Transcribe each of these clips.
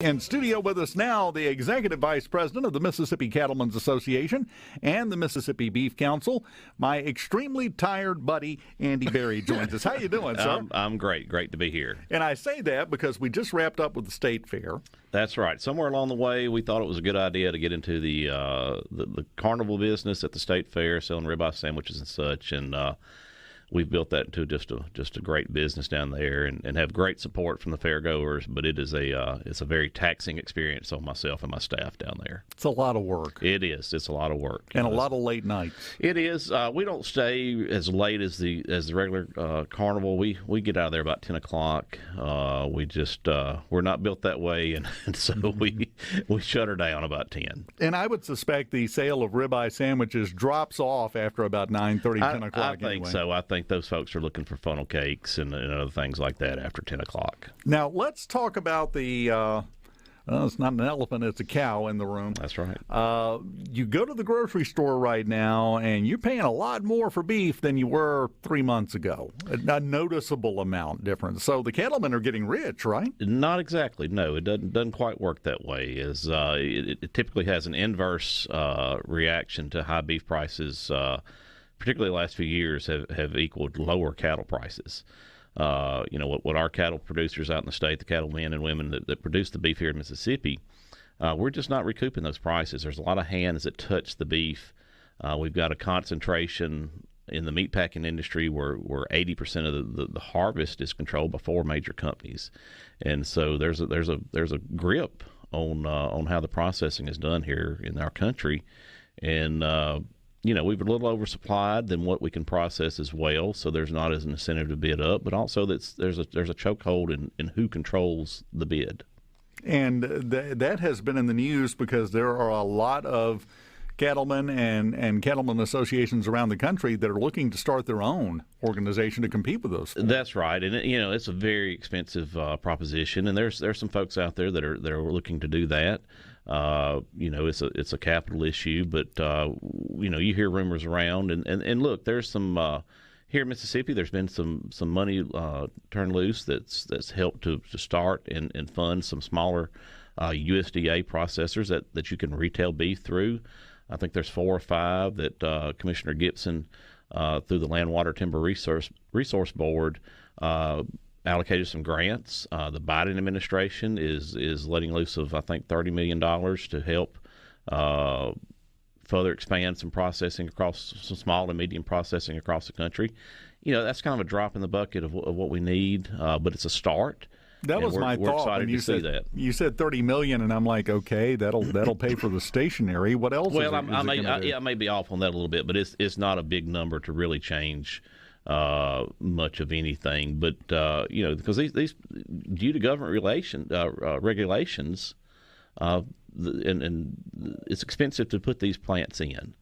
In studio with us now, the Executive Vice President of the Mississippi Cattlemen's Association and the Mississippi Beef Council, my extremely tired buddy, Andy Berry, joins us. How you doing, sir? I'm great. Great to be here. And I say that because we just wrapped up with the State Fair. That's right. Somewhere along the way, we thought it was a good idea to get into the carnival business at the State Fair, selling ribeye sandwiches and such, and we've built that into just a great business down there, and have great support from the fairgoers. But it's a very taxing experience on myself and my staff down there. It's a lot of work. It is. It's a lot of work, and a lot of late nights. It is. We don't stay as late as the regular carnival. We get out of there about 10 o'clock. We're not built that way, and so we shut her down about 10. And I would suspect the sale of ribeye sandwiches drops off after about 9:30, 10 o'clock. I think so. I think those folks are looking for funnel cakes and other things like that after 10 o'clock. Now, let's talk about the it's not an elephant, it's a cow in the room. That's right. You go to the grocery store right now, and you're paying a lot more for beef than you were 3 months ago. A noticeable amount difference. So the cattlemen are getting rich, right? Not exactly. No, it doesn't quite work that way. It typically has an inverse reaction to high beef prices. Particularly the last few years have equaled lower cattle prices. What our cattle producers out in the state, the cattlemen and women that produce the beef here in Mississippi, we're just not recouping those prices. There's a lot of hands that touch the beef. We've got a concentration in the meatpacking industry where 80% of the harvest is controlled by 4 major companies, and so there's a grip on how the processing is done here in our country, and we've a little oversupplied than what we can process as well, so there's not as an incentive to bid up, but also there's a chokehold in who controls the bid. And that has been in the news because there are a lot of cattlemen and cattlemen associations around the country that are looking to start their own organization to compete with those. That's right, and it's a very expensive proposition, and there's some folks out there that are looking to do that. It's a capital issue, but you hear rumors around, and look, there's some here in Mississippi. There's been some money turned loose that's helped to start and fund some smaller USDA processors that you can retail beef through. I think there's 4 or 5 that Commissioner Gibson through the Land, Water, Timber Resource Board allocated some grants. The Biden administration is letting loose of, I think, $30 million to help further expand some processing across some small and medium processing across the country. That's kind of a drop in the bucket of what we need, but it's a start. That was my thought. We're excited to see that. You said $30 million, and I'm like, okay, that'll pay for the stationery. What else? Well, I may be off on that a little bit, but it's not a big number to really change much of anything. But because these due to government regulations, and it's expensive to put these plants in.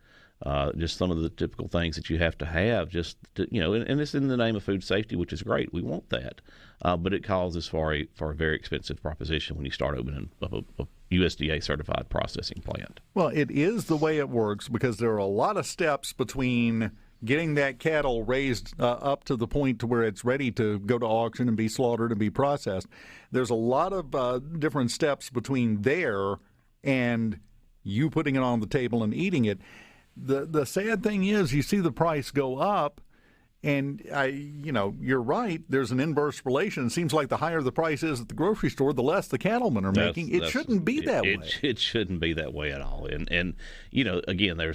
Just some of the typical things that you have to have, and it's in the name of food safety, which is great. We want that, but it causes for a very expensive proposition when you start opening up a USDA certified processing plant. Well, it is the way it works because there are a lot of steps between getting that cattle raised up to the point to where it's ready to go to auction and be slaughtered and be processed. There's a lot of different steps between there and you putting it on the table and eating it. The sad thing is you see the price go up, and you're right. There's an inverse relation. It seems like the higher the price is at the grocery store, the less the cattlemen are making. It shouldn't be that way. It shouldn't be that way at all. And again,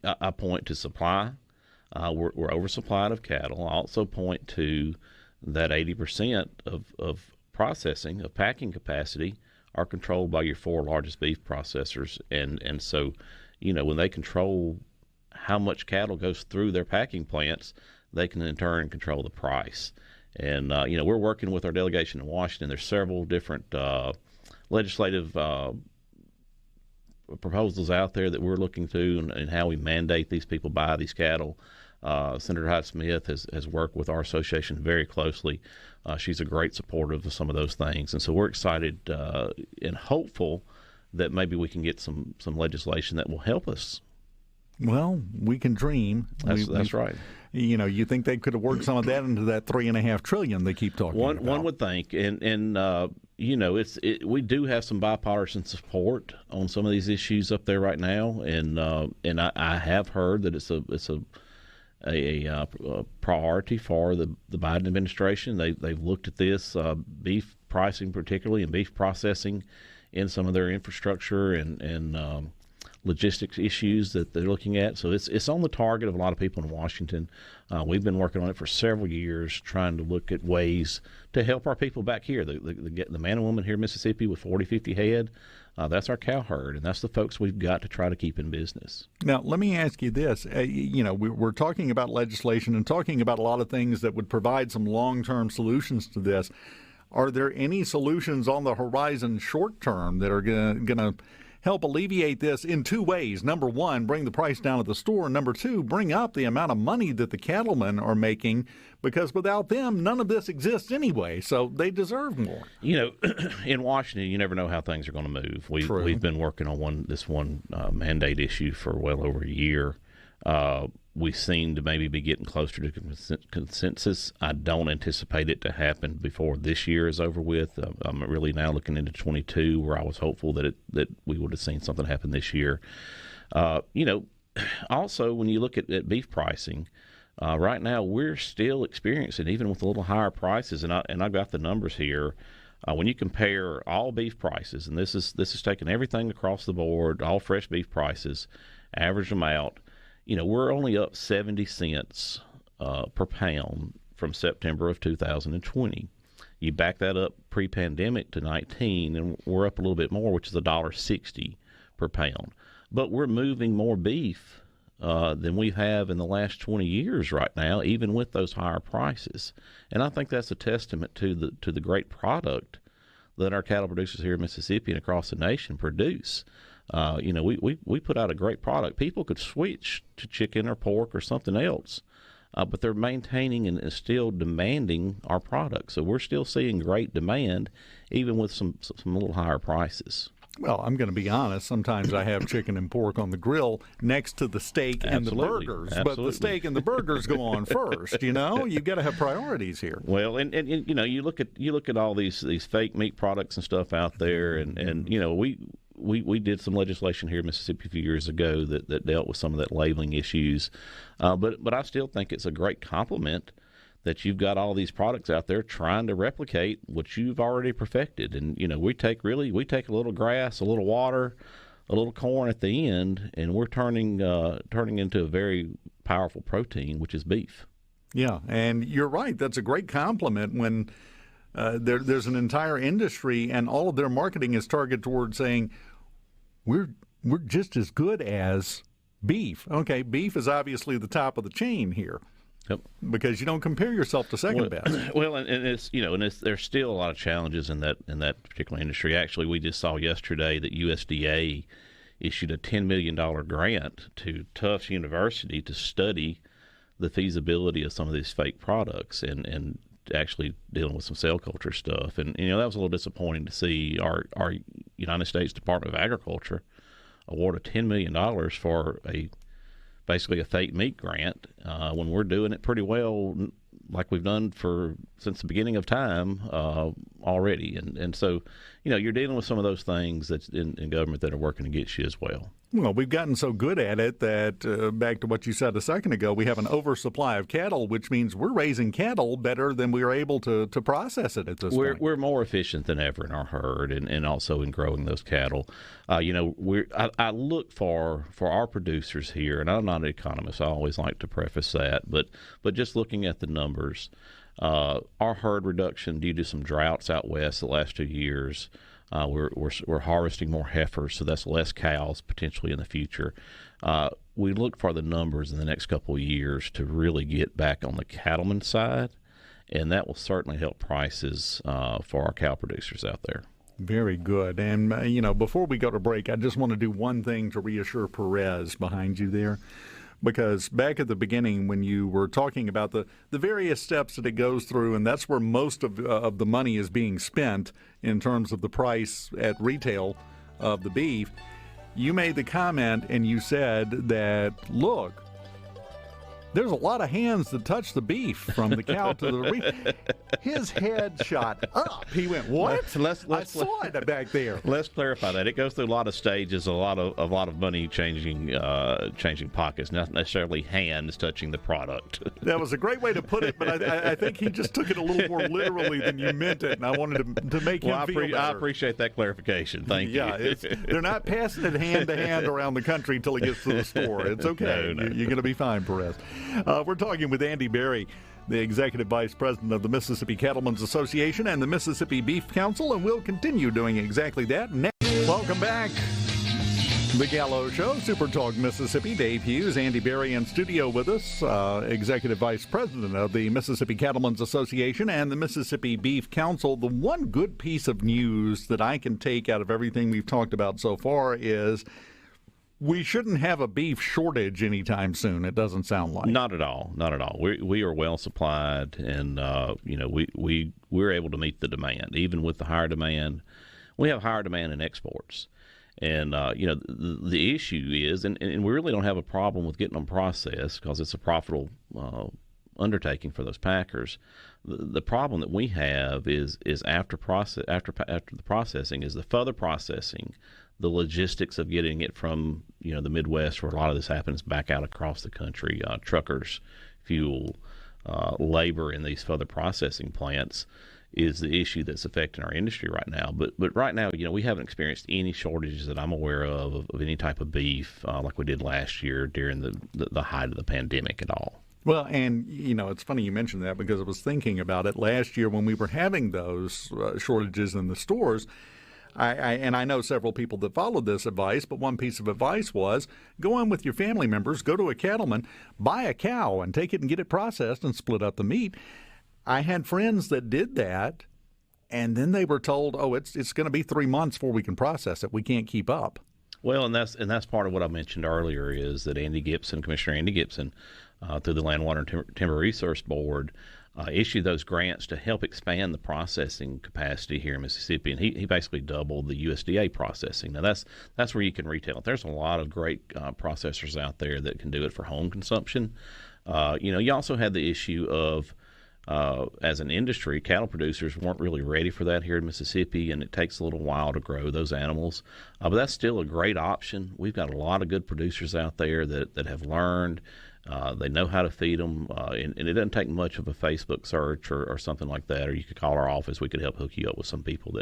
I point to supply. We're oversupplied of cattle. I also point to that 80% of processing, of packing capacity, are controlled by your 4 largest beef processors, and so. When they control how much cattle goes through their packing plants, they can in turn control the price. And, we're working with our delegation in Washington. There's several different legislative proposals out there that we're looking to and how we mandate these people buy these cattle. Senator Hyde Smith has worked with our association very closely. She's a great supporter of some of those things. And so we're excited and hopeful that maybe we can get some legislation that will help us. Well, we can dream. That's right. You think they could have worked some of that into that $3.5 trillion they keep talking about. One would think, and we do have some bipartisan support on some of these issues up there right now, and I have heard that it's a priority for the Biden administration. They've looked at this beef pricing, particularly, and beef processing in some of their infrastructure and logistics issues that they're looking at. So it's on the target of a lot of people in Washington. We've been working on it for several years, trying to look at ways to help our people back here. The man and woman here in Mississippi with 40, 50 head, that's our cow herd, and that's the folks we've got to try to keep in business. Now, let me ask you this. We're talking about legislation and talking about a lot of things that would provide some long-term solutions to this. Are there any solutions on the horizon short term that are going to help alleviate this in two ways? Number one, bring the price down at the store. Number two, bring up the amount of money that the cattlemen are making, because without them, none of this exists anyway, so they deserve more. In Washington, you never know how things are going to move. We've been working on this one mandate issue for well over a year. We seem to maybe be getting closer to consensus. I don't anticipate it to happen before this year is over with. I'm really now looking into 22, where I was hopeful that we would have seen something happen this year. Also, when you look at beef pricing, right now we're still experiencing, even with a little higher prices, and I've got the numbers here. When you compare all beef prices, and this is taking everything across the board, all fresh beef prices, average them out. We're only up 70 cents per pound from September of 2020. You back that up pre-pandemic to 19, and we're up a little bit more, which is $1.60 per pound. But we're moving more beef than we have in the last 20 years right now, even with those higher prices. And I think that's a testament to the great product that our cattle producers here in Mississippi and across the nation produce. We put out a great product. People could switch to chicken or pork or something else, but they're maintaining and still demanding our product. So we're still seeing great demand, even with some little higher prices. Well, I'm going to be honest. Sometimes I have chicken and pork on the grill next to the steak and the burgers. Absolutely. But the steak and the burgers go on first. You've got to have priorities here. Well, and you look at all these fake meat products and stuff out there, and we did some legislation here in Mississippi a few years ago that dealt with some of that labeling issues, but I still think it's a great compliment that you've got all these products out there trying to replicate what you've already perfected. And we take a little grass, a little water, a little corn at the end, and we're turning into a very powerful protein, which is beef. Yeah, and you're right. That's a great compliment when there's an entire industry and all of their marketing is targeted towards saying we're just as good as beef. Okay, beef is obviously the top of the chain here. Yep. Because you don't compare yourself to second best. Well, and it's there's still a lot of challenges in that particular industry. Actually, we just saw yesterday that USDA issued a $10 million grant to Tufts University to study the feasibility of some of these fake products and actually dealing with some cell culture stuff. And that was a little disappointing to see our United States Department of Agriculture award a $10 million for basically a fake meat grant when we're doing it pretty well, like we've done since the beginning of time already. And so, you're dealing with some of those things that's in government that are working against you as well. Well, we've gotten so good at it that, back to what you said a second ago, we have an oversupply of cattle, which means we're raising cattle better than we are able to process it at this point. We're more efficient than ever in our herd and also in growing those cattle. I look for our producers here, and I'm not an economist. I always like to preface that, but just looking at the numbers, our herd reduction due to some droughts out west the last 2 years. We're harvesting more heifers, so that's less cows potentially in the future. We look for the numbers in the next couple of years to really get back on the cattleman side, and that will certainly help prices for our cow producers out there. Very good. And, before we go to break, I just want to do one thing to reassure Perez behind you there. Because back at the beginning when you were talking about the various steps that it goes through, and that's where most of the money is being spent in terms of the price at retail of the beef, you made the comment and you said that, look, there's a lot of hands that touch the beef from the cow to the reef. His head shot up. He went, what? I saw it back there. Let's clarify that. It goes through a lot of stages, a lot of money changing pockets, not necessarily hands touching the product. That was a great way to put it, but I think he just took it a little more literally than you meant it, and I wanted to make him feel better. I appreciate that clarification. Thank you. Yeah, they're not passing it hand to hand around the country until he gets to the store. It's okay. No. You're going to be fine, Perez. We're talking with Andy Berry, the Executive Vice President of the Mississippi Cattlemen's Association and the Mississippi Beef Council, and we'll continue doing exactly that next. Welcome back. The Gallo Show, SuperTalk Mississippi. Dave Hughes, Andy Berry in studio with us, Executive Vice President of the Mississippi Cattlemen's Association and the Mississippi Beef Council. The one good piece of news that I can take out of everything we've talked about so far is we shouldn't have a beef shortage anytime soon, it doesn't sound like. Not at all. Not at all. We are well supplied, and we're able to meet the demand. Even with the higher demand, we have higher demand in exports. And, the issue is, and we really don't have a problem with getting them processed because it's a profitable undertaking for those packers. The problem that we have is after the processing is the further processing, the logistics of getting it from the Midwest, where a lot of this happens, back out across the country, truckers, fuel, labor in these further processing plants is the issue that's affecting our industry right now. But right now, we haven't experienced any shortages that I'm aware of any type of beef like we did last year during the height of the pandemic at all. Well, and, it's funny you mentioned that because I was thinking about it last year when we were having those shortages in the stores. I know several people that followed this advice, but one piece of advice was go in with your family members, go to a cattleman, buy a cow and take it and get it processed and split up the meat. I had friends that did that, and then they were told, it's going to be 3 months before we can process it. We can't keep up. Well, and that's part of what I mentioned earlier is that Commissioner Andy Gibson, through the Land, Water, and Timber Resource Board, issued those grants to help expand the processing capacity here in Mississippi, and he basically doubled the USDA processing. Now that's where you can retail it. There's a lot of great processors out there that can do it for home consumption. You also had the issue of as an industry, cattle producers weren't really ready for that here in Mississippi, and it takes a little while to grow those animals. But that's still a great option. We've got a lot of good producers out there that have learned. They know how to feed them, and it doesn't take much of a Facebook search or something like that, or you could call our office. We could help hook you up with some people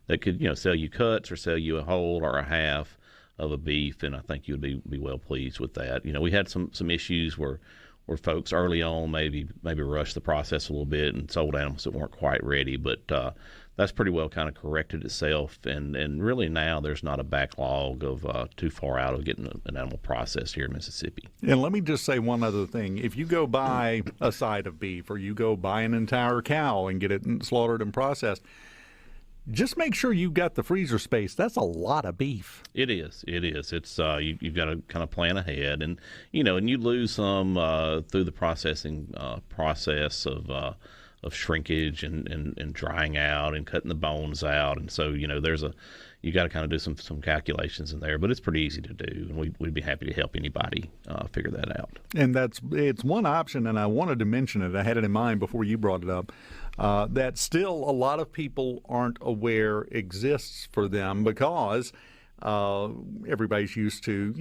that could sell you cuts or sell you a whole or a half of a beef, and I think you would be well pleased with that. We had some issues where folks early on maybe rushed the process a little bit and sold animals that weren't quite ready, but that's pretty well kind of corrected itself, and really now there's not a backlog of too far out of getting an animal processed here in Mississippi. And let me just say one other thing. If you go buy a side of beef or you go buy an entire cow and get it slaughtered and processed, just make sure you've got the freezer space. That's a lot of beef. It is. It's you've got to kind of plan ahead, and you lose some through the processing process of shrinkage and drying out and cutting the bones out, and so you got to kind of do some calculations in there, but it's pretty easy to do, and we'd be happy to help anybody figure that out. And it's one option, and I wanted to mention it. I had it in mind before you brought it up. That still a lot of people aren't aware exists for them because everybody's used to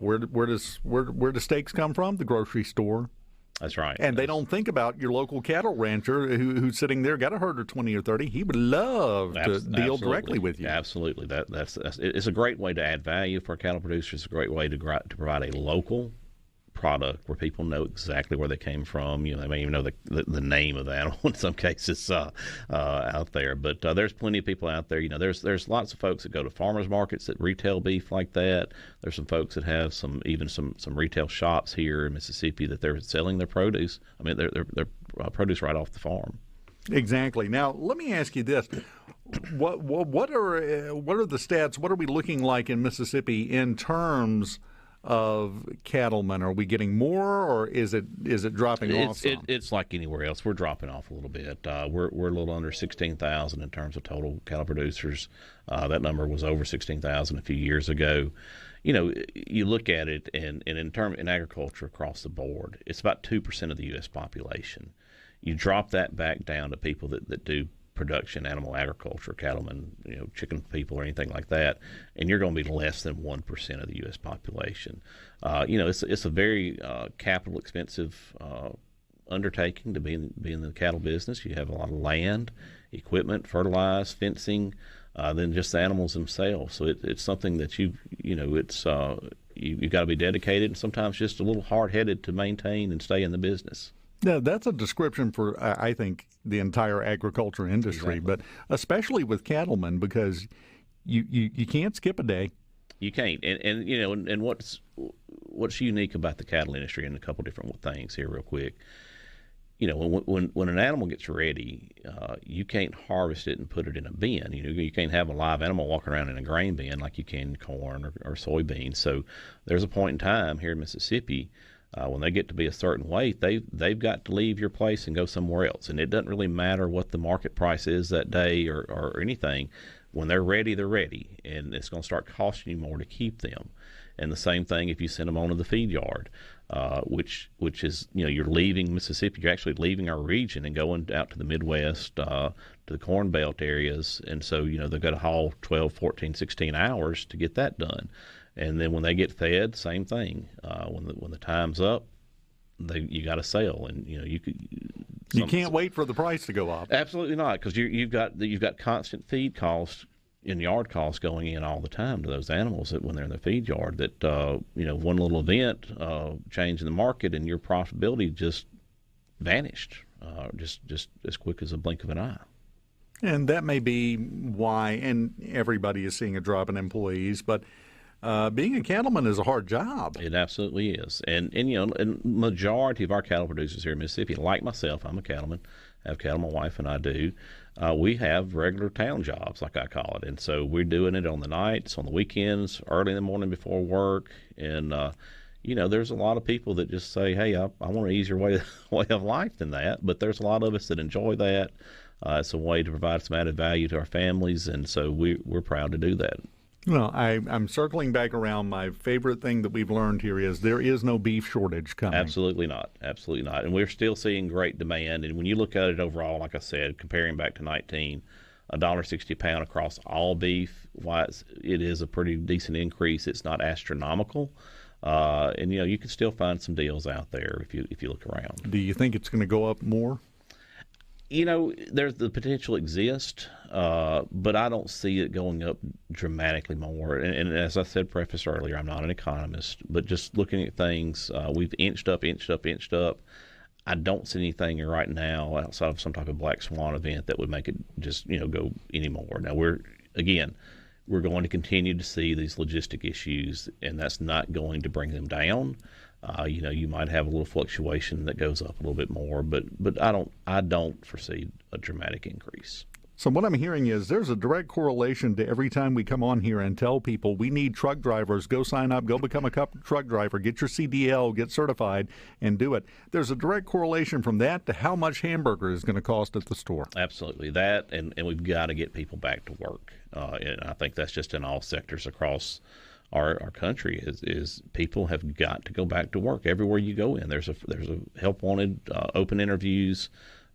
where do steaks come from? The grocery store. That's right. And they don't think about your local cattle rancher who's sitting there, got a herd of 20 or 30. He would love to deal directly with you. Absolutely. That's it's a great way to add value for cattle producers. It's a great way to provide a local product where people know exactly where they came from. They may even know the name of the animal in some cases out there. But there's plenty of people out there. There's lots of folks that go to farmers markets that retail beef like that. There's some folks that have some retail shops here in Mississippi that they're selling their produce. I mean, their produce right off the farm. Exactly. Now, let me ask you this. What are the stats? What are we looking like in Mississippi in terms of cattlemen? Are we getting more, or is it dropping off some? It's like anywhere else. We're dropping off a little bit. We're a little under 16,000 in terms of total cattle producers. That number was over 16,000 a few years ago. You know, you look at it, and in agriculture across the board, it's about 2% of the U.S. population. You drop that back down to people that do production, animal agriculture, cattlemen, chicken people or anything like that, and you're going to be less than 1% of the U.S. population. It's a very capital expensive undertaking to be in the cattle business. You have a lot of land, equipment, fertilizer, fencing, than just the animals themselves. So it's something that you've got to be dedicated and sometimes just a little hard-headed to maintain and stay in the business. Yeah, that's a description for, I think, the entire agriculture industry, Exactly. but especially with cattlemen, because you can't skip a day. You can't, and what's unique about the cattle industry, and a couple different things here, real quick. When an animal gets ready, you can't harvest it and put it in a bin. You can't have a live animal walking around in a grain bin like you can corn or soybeans. So there's a point in time here in Mississippi when they get to be a certain weight, they've got to leave your place and go somewhere else. And it doesn't really matter what the market price is that day or anything. When they're ready, and it's going to start costing you more to keep them. And the same thing if you send them on to the feed yard, which is, you're leaving Mississippi, you're actually leaving our region and going out to the Midwest, to the Corn Belt areas. And so, they've got to haul 12, 14, 16 hours to get that done. And then when they get fed, same thing. When the time's up, you got to sell, and you can't wait for the price to go up. Absolutely not, because you've got constant feed costs and yard costs going in all the time to those animals when they're in the feed yard. That one little event change in the market and your profitability just vanished, just as quick as a blink of an eye. And that may be why, and everybody is seeing a drop in employees, but being a cattleman is a hard job. It absolutely is. And majority of our cattle producers here in Mississippi, like myself, I'm a cattleman, I have cattle, my wife and I do, we have regular town jobs, like I call it. And so we're doing it on the nights, on the weekends, early in the morning before work. And, there's a lot of people that just say, hey, I want an easier way of life than that. But there's a lot of us that enjoy that. It's a way to provide some added value to our families. And so we're proud to do that. Well, I'm circling back around. My favorite thing that we've learned here is there is no beef shortage coming. Absolutely not. Absolutely not. And we're still seeing great demand. And when you look at it overall, like I said, comparing back to 19, $1.60 a pound across all beef, it is a pretty decent increase. It's not astronomical. And you can still find some deals out there if you look around. Do you think it's going to go up more? There's the potential exists, but I don't see it going up dramatically more. And as I said preface earlier, I'm not an economist, but just looking at things, we've inched up. I don't see anything right now outside of some type of black swan event that would make it just, go anymore. Now, we're going to continue to see these logistic issues, and that's not going to bring them down. You might have a little fluctuation that goes up a little bit more, but I don't foresee a dramatic increase. So what I'm hearing is there's a direct correlation to every time we come on here and tell people we need truck drivers, go sign up, go become a truck driver, get your CDL, get certified, and do it. There's a direct correlation from that to how much hamburger is going to cost at the store. Absolutely. That, and we've got to get people back to work. And I think that's just in all sectors across our country is people have got to go back to work everywhere you go in. There's a help wanted, open interviews.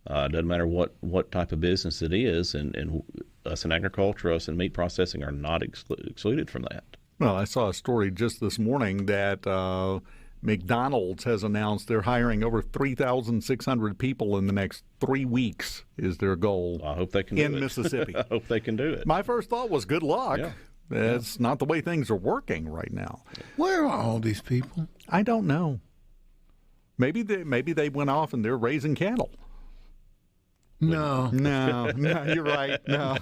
Doesn't matter what type of business it is, and us in agriculture, us in meat processing are not excluded from that. Well, I saw a story just this morning that McDonald's has announced they're hiring over 3,600 people in the next 3 weeks is their goal. I hope they can do it. In Mississippi. I hope they can do it. My first thought was good luck. Yeah. It's not the way things are working right now. Where are all these people? I don't know. Maybe they went off and they're raising cattle. No, you're right. No,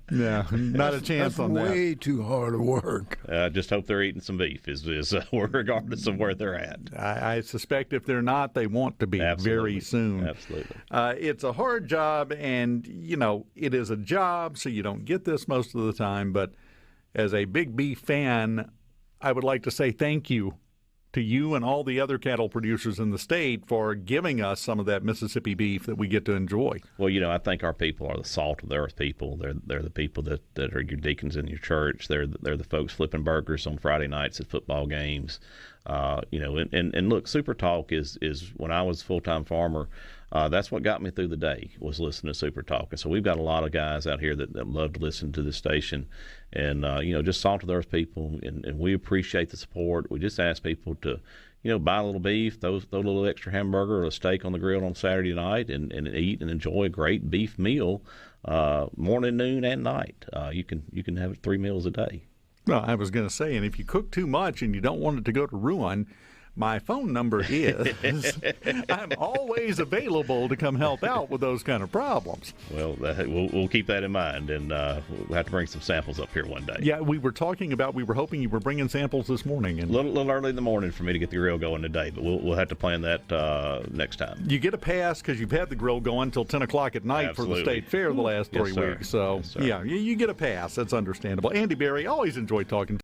not a chance on that. That's way too hard to work. Just hope they're eating some beef, is regardless of where they're at. I suspect if they're not, they want to be. Absolutely. Very soon. Absolutely. It's a hard job, and it is a job, so you don't get this most of the time. But as a big beef fan, I would like to say thank you to you and all the other cattle producers in the state for giving us some of that Mississippi beef that we get to enjoy. Well, I think our people are the salt of the earth people. They're the people that are your deacons in your church. They're the folks flipping burgers on Friday nights at football games. And look, SuperTalk is when I was a full-time farmer, that's what got me through the day, was listening to SuperTalk. And so we've got a lot of guys out here that love to listen to this station, and just salt of the earth people, and we appreciate the support. We just ask people to buy a little beef, throw a little extra hamburger or a steak on the grill on Saturday night, and eat and enjoy a great beef meal, morning, noon, and night. You can have 3 meals a day. Well, I was going to say, and if you cook too much and you don't want it to go to ruin, my phone number is. I'm always available to come help out with those kind of problems. Well, we'll keep that in mind, and we'll have to bring some samples up here one day. Yeah, we were hoping you were bringing samples this morning. And a little early in the morning for me to get the grill going today, but we'll have to plan that next time. You get a pass because you've had the grill going until 10 o'clock at night Absolutely. for the state fair the last 3 Yes, sir. weeks. So, Yes, sir. yeah, you get a pass. That's understandable. Andy Berry, always enjoy talking to you.